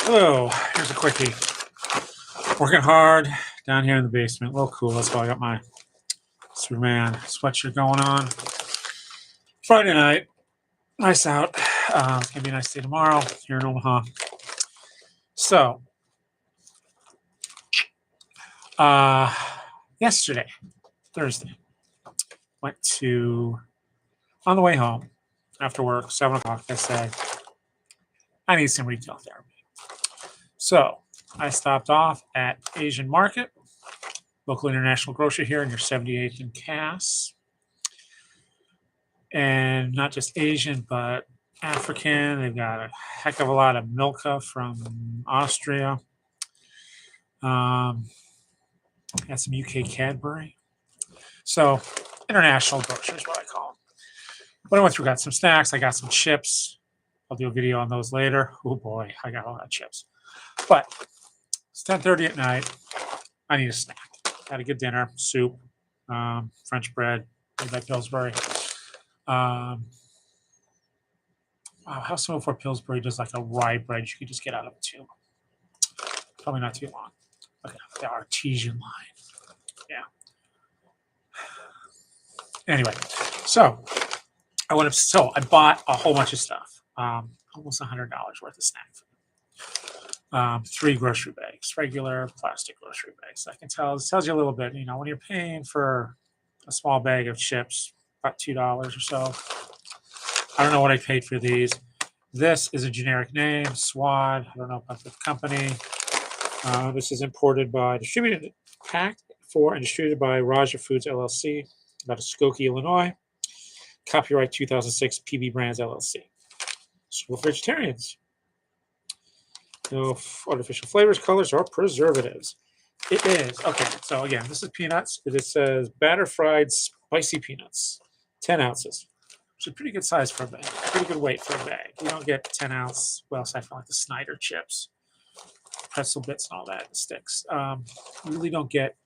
Hello, here's a quickie. Working hard down here in the basement. A little cool. That's why I got my Superman sweatshirt going on. Friday night. Nice out. It's going to be a nice day tomorrow here in Omaha. So, yesterday, Thursday, went to, on the way home after work, 7 o'clock, I said, I need some retail therapy. So, I stopped off at Asian Market, local international grocer here in your 78th and Cass. And not just Asian, but African. They've got a heck of a lot of Milka from Austria. Got some UK Cadbury. So, international grocer is what I call them. But I went through, got some snacks. I got some chips. I'll do a video on those later. Oh boy, I got a lot of chips. But it's 10:30 at night. I need a snack. Had a good dinner, soup, French bread made by Pillsbury. Wow, how soon before Pillsbury does like a rye bread you could just get out of a tube? Probably not too long. Okay, the artesian line. Yeah. Anyway, so I bought a whole bunch of stuff. Almost $100 worth of snacks. 3 grocery bags, regular plastic grocery bags. I can tell it tells you a little bit, when you're paying for a small bag of chips, about $2 or so. I don't know what I paid for these. This is a generic name, Swad. I don't know about the company. This is imported by, distributed, packed for, and distributed by Raja Foods LLC, out of Skokie, Illinois. Copyright 2006 PB Brands LLC. Suitable for vegetarians. No artificial flavors, colors, or preservatives. It is. Okay, so again, this is peanuts. It says batter fried spicy peanuts, 10 ounces. Which is a pretty good size for a bag. Pretty good weight for a bag. You don't get 10 ounce, well, aside from like the Snyder chips, pretzel bits, and all that, sticks. You really don't get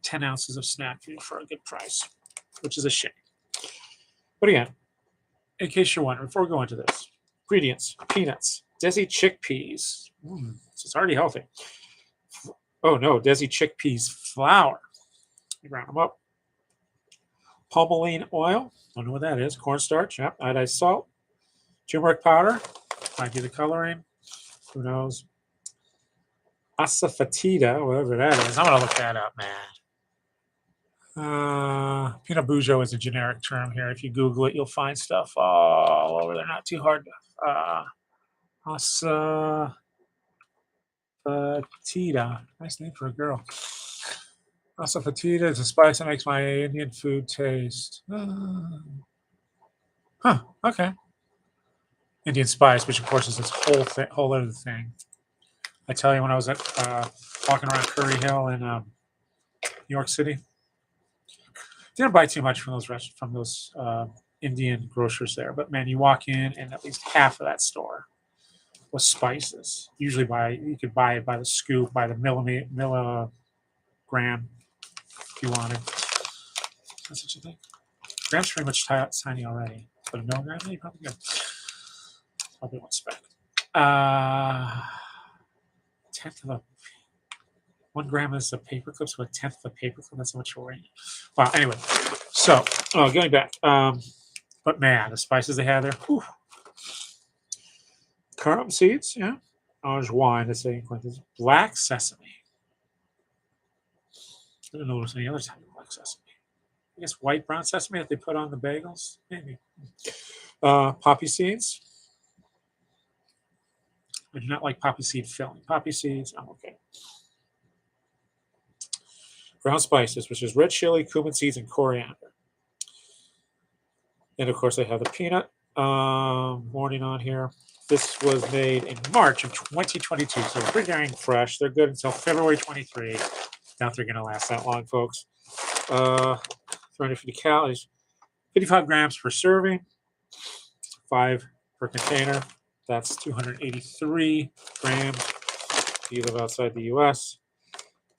10 ounces of snack food for a good price, which is a shame. But again, in case you're wondering, before we go into this, ingredients: peanuts, Desi chickpeas. It's already healthy. Oh no, Desi chickpeas flour. You ground them up. Palmoline oil. Don't know what that is. Cornstarch. Yep. Iodized salt. Turmeric powder. Might be the coloring. Who knows? Asafoetida, whatever that is. I'm gonna look that up, man. Peanut Bhuja is a generic term here. If you Google it, you'll find stuff all over there. Not too hard. Asafoetida. Nice name for a girl. Asafoetida is a spice that makes my Indian food taste. Okay. Indian spice, which of course is this whole other thing. I tell you, when I was walking around Curry Hill in New York City, didn't buy too much from those Indian grocers there. But man, you walk in and at least half of that store was spices. Usually you could buy it by the scoop, by the milligram if you wanted. That's what you think. Gram's pretty much tiny already, but a milligram, you probably good. Probably 1 speck. 1 gram is a paperclip, so 1/10 of a paperclip. That's how much you're weighing. Wow. Anyway, so going back. But man, the spices they have there. Whew. Carom seeds, yeah. Orange wine, that's saying black sesame. I don't know if there's any other type of black sesame. I guess white brown sesame that they put on the bagels, maybe. Poppy seeds. I do not like poppy seed filling. Poppy seeds, I'm okay. Ground spices, which is red chili, cumin seeds, and coriander. And of course, they have the peanut warning on here. This was made in March of 2022, so pretty dang fresh. They're good until February 23. Doubt they're going to last that long, folks. 350 calories, 55 grams per serving, 5 per container. That's 283 grams. If you live outside the U.S.,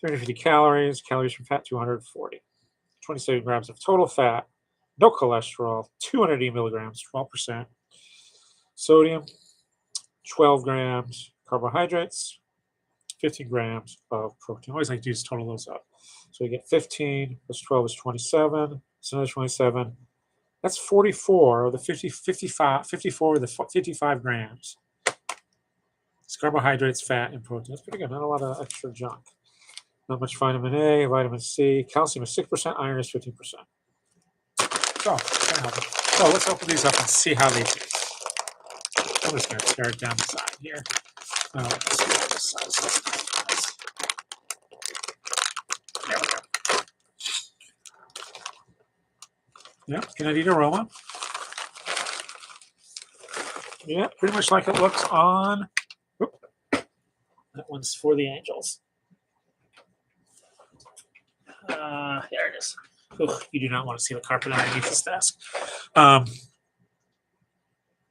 350 calories. Calories from fat, 240. 27 grams of total fat. No cholesterol. 280 milligrams, 12%. Sodium, 12 grams. carbohydrates, 15 grams of protein. I always like to just total those up. So we get 15 plus 12 is 27. It's another 27. That's 44 of the 54 of the 55 grams. It's carbohydrates, fat, and protein. That's pretty good. Not a lot of extra junk. Not much vitamin A, vitamin C. Calcium is 6%, iron is 15%. So let's open these up and see how they taste. I'm just going to tear it down the side here. Let's see what this size is. There we go. Yeah, can I eat aroma? Yeah, pretty much like it looks on. Whoop. That one's for the angels. There it is. Ugh, you do not want to see the carpet underneath this desk.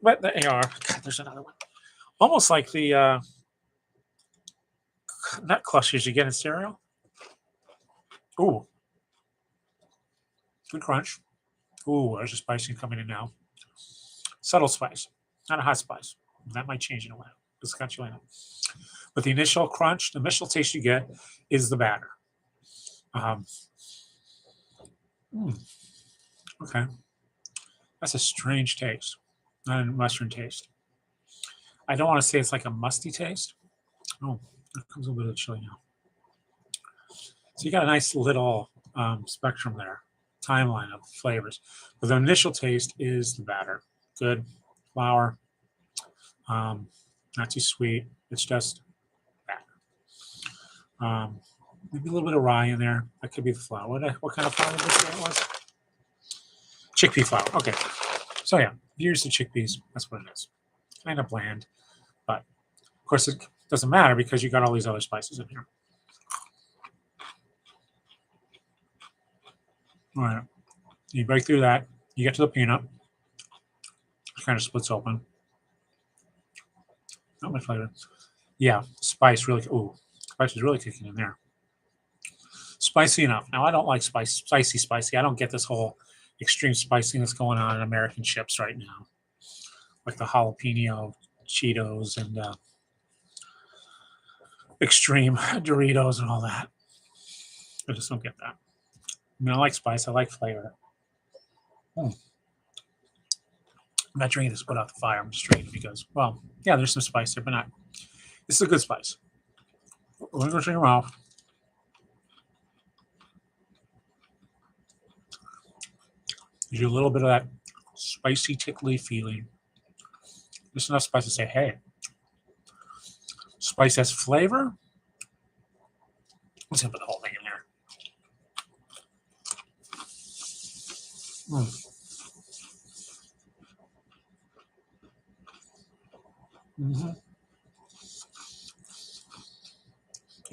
But they are. God, there's another one. Almost like the nut clusters you get in cereal. Ooh. Good crunch. Ooh, there's a spicy coming in now. Subtle spice, not a hot spice. That might change in a while. It's got you in it. But the initial crunch, the initial taste you get is the batter. Okay. That's a strange taste. Not a mushroom taste. I don't want to say it's like a musty taste. Oh, there comes a little bit of chili now. So you got a nice little spectrum there, timeline of flavors. But the initial taste is the batter. Good flour, not too sweet. It's just batter. Maybe a little bit of rye in there. That could be the flour. What kind of flour did you say it was? Chickpea flour. Okay. So yeah, use the chickpeas. That's what it is. Kind of bland, but of course it doesn't matter because you got all these other spices in here. All right. You break through that. You get to the peanut. It kind of splits open. Not much flavor. Yeah, spice really. Ooh, spice is really kicking in there. Spicy enough. Now I don't like spicy. I don't get this whole extreme spiciness going on in American chips right now, like the jalapeno Cheetos and extreme Doritos and all that. I just don't get that. I mean, I like spice. I like flavor. I'm not drinking this put out the fire. I'm just drinking it because, well, yeah, there's some spice there, but not. This is a good spice. We're going to drink your mouth. Gives you a little bit of that spicy, tickly feeling. Just enough spice to say, hey, spice has flavor. Let's put the whole thing in there.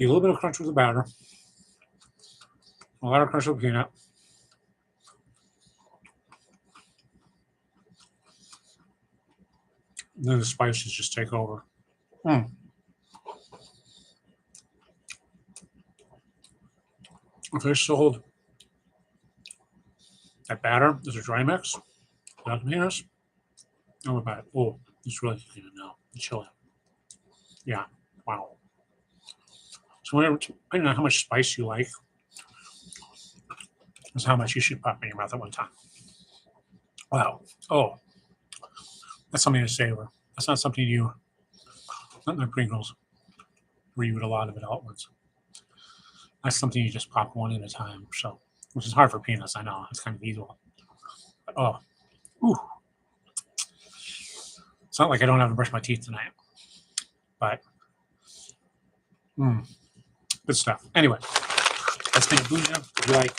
A little bit of crunch with the batter. A lot of crunch with the peanut. And then the spices just take over. If they sold that batter as a dry mix, without the peanuts, I would buy it. Oh, it's really kicking in now. The chili. Yeah. Wow. So whatever, depending on how much spice you like, is how much you should pop in your mouth at one time. Wow. Oh, that's something to savor. That's not something not like Pringles, where you eat a lot of it all at once. That's something you just pop one at a time. So, which is hard for peanuts. I know it's kind of evil. But, oh, ooh. It's not like I don't have to brush my teeth tonight, but good stuff. Anyway, that's been Bhuja. If you like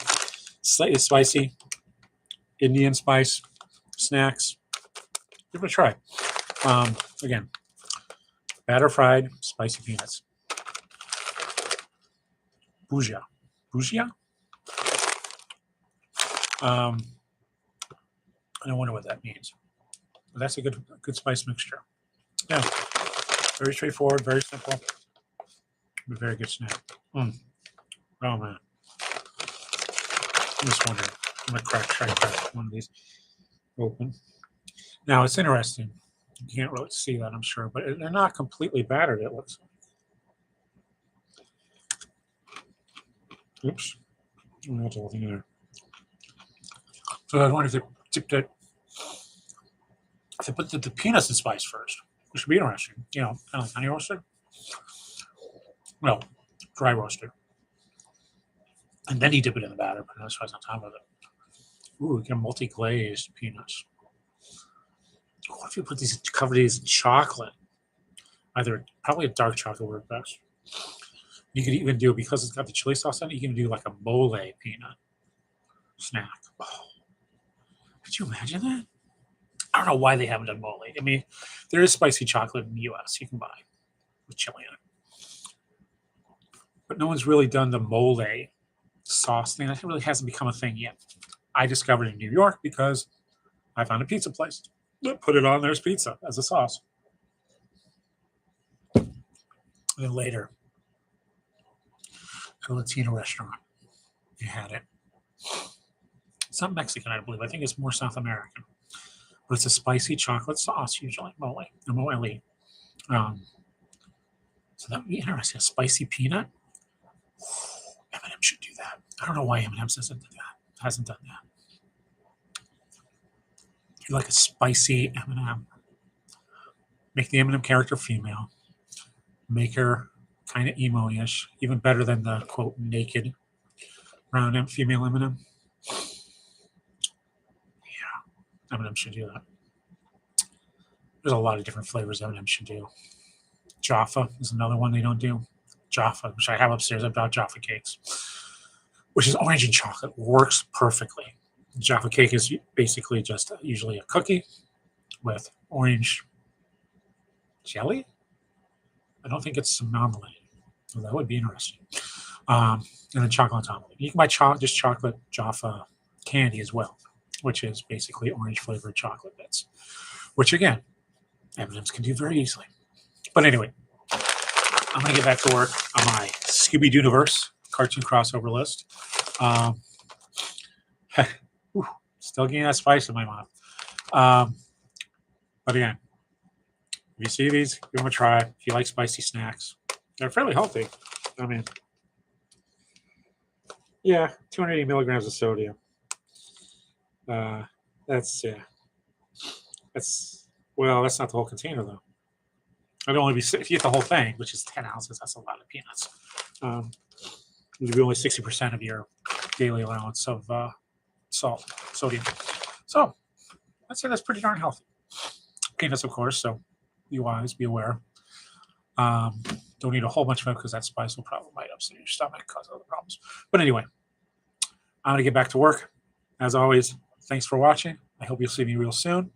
slightly spicy Indian spice snacks, give it a try. Again, batter fried spicy peanuts. Bhuja. Bhuja? I don't wonder what that means. But that's a good spice mixture. Yeah. Very straightforward, very simple. But very good snack. Oh man. I'm just wondering. I'm gonna try to crack one of these open. Now it's interesting. You can't really see that, I'm sure, but they're not completely battered, it looks like. Oops. That's the whole thing there. So I was wondering if they put the peanuts in spice first, which would be interesting. You know, kind of like honey roasted. No, dry roasted. And then you dip it in the batter, but that's what's on top of it. Ooh, we get multi-glazed peanuts. What if you put these, cover these in chocolate? Either probably a dark chocolate would work best. You could even do, because it's got the chili sauce in it, you can do like a mole peanut snack. Oh, could you imagine that? I don't know why they haven't done mole. I mean, there is spicy chocolate in the US you can buy with chili in it. But no one's really done the mole sauce thing. That really hasn't become a thing yet. I discovered it in New York because I found a pizza place that put it on their pizza as a sauce. And then later, at a Latino restaurant, you had it. It's not Mexican, I believe. I think it's more South American. But it's a spicy chocolate sauce, usually, mole. So that would be interesting. A spicy peanut. M&M should do that. I don't know why M&M hasn't done that. You like a spicy M&M. Make the M&M character female. Make her kind of emo-ish. Even better than the, quote, naked brown female M&M. Yeah, M&M should do that. There's a lot of different flavors M&M should do. Jaffa is another one they don't do. Jaffa, which I have upstairs. I've got Jaffa cakes, which is orange and chocolate. Works perfectly. Jaffa cake is basically just usually a cookie with orange jelly. I don't think it's some marmalade. So that would be interesting. And then chocolate on top of it. You can buy just chocolate Jaffa candy as well, which is basically orange flavored chocolate bits, which again, M&Ms can do very easily. But anyway, I'm going to get back to work on my Scooby-Doo-niverse cartoon crossover list. Still getting that spice in my mouth. But again, if you see these, give them a try. If you like spicy snacks, they're fairly healthy. I mean, yeah, 280 milligrams of sodium. That's not the whole container though. It'd only be, if you get the whole thing, which is 10 ounces, that's a lot of peanuts. It'd be only 60% of your daily allowance of sodium. So I'd say that's pretty darn healthy. Peanuts, of course, so be wise, be aware. Don't eat a whole bunch of it because that spice will probably might upset your stomach, cause other problems. But anyway, I'm going to get back to work. As always, thanks for watching. I hope you'll see me real soon.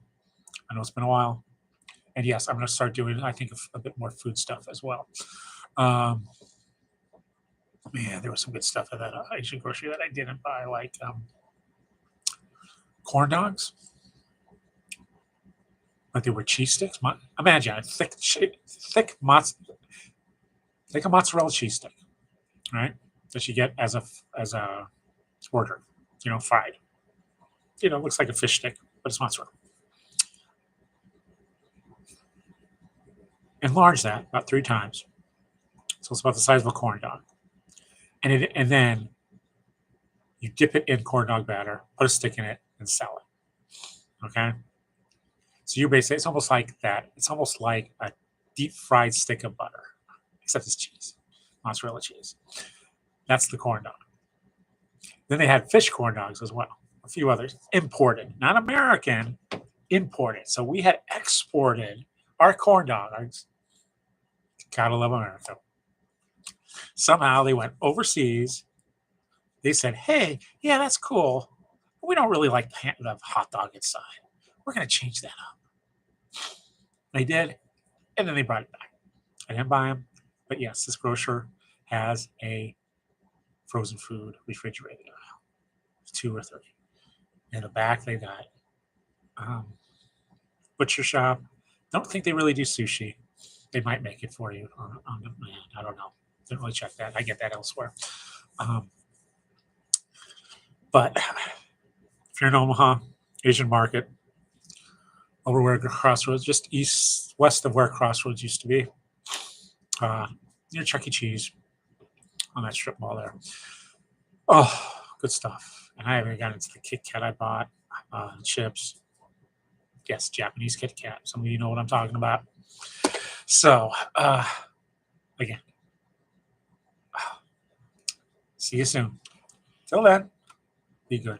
I know it's been a while. And yes, I'm going to start doing, I think, a bit more food stuff as well. Man, there was some good stuff at that Asian grocery that I didn't buy, like corn dogs. But they were cheese sticks. Imagine a thick mozzarella cheese stick, right? That you get as a order, fried. It looks like a fish stick, but it's mozzarella. Enlarge that about 3 times, so it's about the size of a corn dog. And then you dip it in corn dog batter, put a stick in it, and sell it. Okay. So you're basically, it's almost like that. It's almost like a deep fried stick of butter, except it's cheese, mozzarella cheese. That's the corn dog. Then they had fish corn dogs as well. A few others, imported, not American, imported. So we had exported our corn dogs. Gotta love America. Somehow they went overseas. They said, hey, yeah, that's cool. But we don't really like the hot dog inside. We're going to change that up. They did. And then they brought it back. I didn't buy them. But yes, this grocer has a frozen food refrigerated aisle. 2 or 3. In the back, they got butcher shop. Don't think they really do sushi. They might make it for you on demand. I don't know. Didn't really check that. I get that elsewhere. But if you're in Omaha, Asian market, over where Crossroads, just west of where Crossroads used to be, near Chuck E. Cheese on that strip mall there. Oh, good stuff. And I haven't gotten into the Kit Kat I bought, chips. Yes, Japanese Kit Kat. Some of you know what I'm talking about. So, again, see you soon. Till then, be good.